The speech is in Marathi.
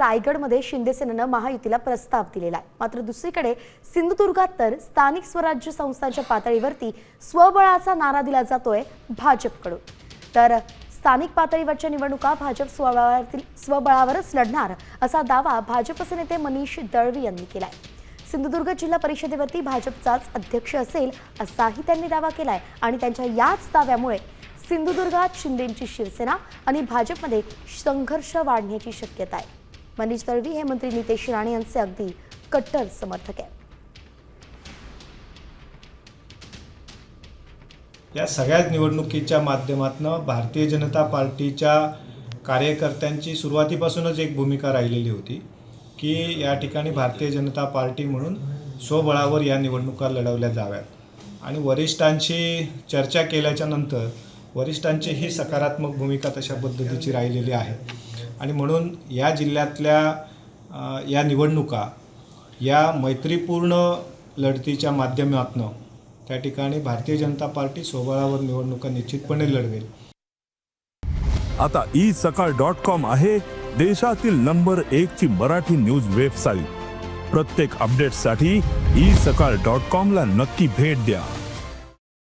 रायगडमध्ये शिंदे सेनेनं महायुतीला प्रस्ताव दिलेला आहे। मात्र दुसरीकडे सिंधुदुर्गात तर स्थानिक स्वराज्य संस्थांच्या पातळीवरती स्वबळाचा नारा दिला जातोय भाजपकडून। तर स्थानिक पातळीवरच्या निवडणुका भाजप स्वबळावरच लढणार असा दावा भाजपचे नेते मनीष दळवी यांनी केलाय। सिंधुदुर्ग जिल्हा परिषदेवरती भाजपचाच अध्यक्ष असेल असाही त्यांनी दावा केलाय आणि त्यांच्या याच दाव्यामुळे सिंधुदुर्गात शिंदेंची शिवसेना आणि भाजपमध्ये संघर्ष वाढण्याची शक्यता आहे। मनीष दळवी हे मंत्री नितेश राणे यांचे अगदी कट्टर समर्थक आहेत। या सगळ्या निवडणुकीच्या माध्यमातून भारतीय जनता पार्टीच्या कार्यकर्त्यांची सुरुवातीपासूनच एक भूमिका राहिलेली होती की या ठिकाणी भारतीय जनता पार्टी म्हणून स्वबळावर या निवडणुका लढवल्या जाव्यात आणि वरिष्ठांशी चर्चा केल्याच्या नंतर वरिष्ठांची ही सकारात्मक भूमिका तशा पद्धतीची राहिलेली आहे आणि म्हणून या जिल्ह्यातल्या या निवडणुका या मैत्रीपूर्ण लढतीच्या माध्यमातून त्या ठिकाणी भारतीय जनता पार्टी स्वबळावर निवडणुका निश्चितपणे लढवेल। आता isakal.com आहे देशातील नंबर 1 ची मराठी न्यूज वेबसाईट। प्रत्येक अपडेटसाठी isakal.com ला नक्की भेट द्या।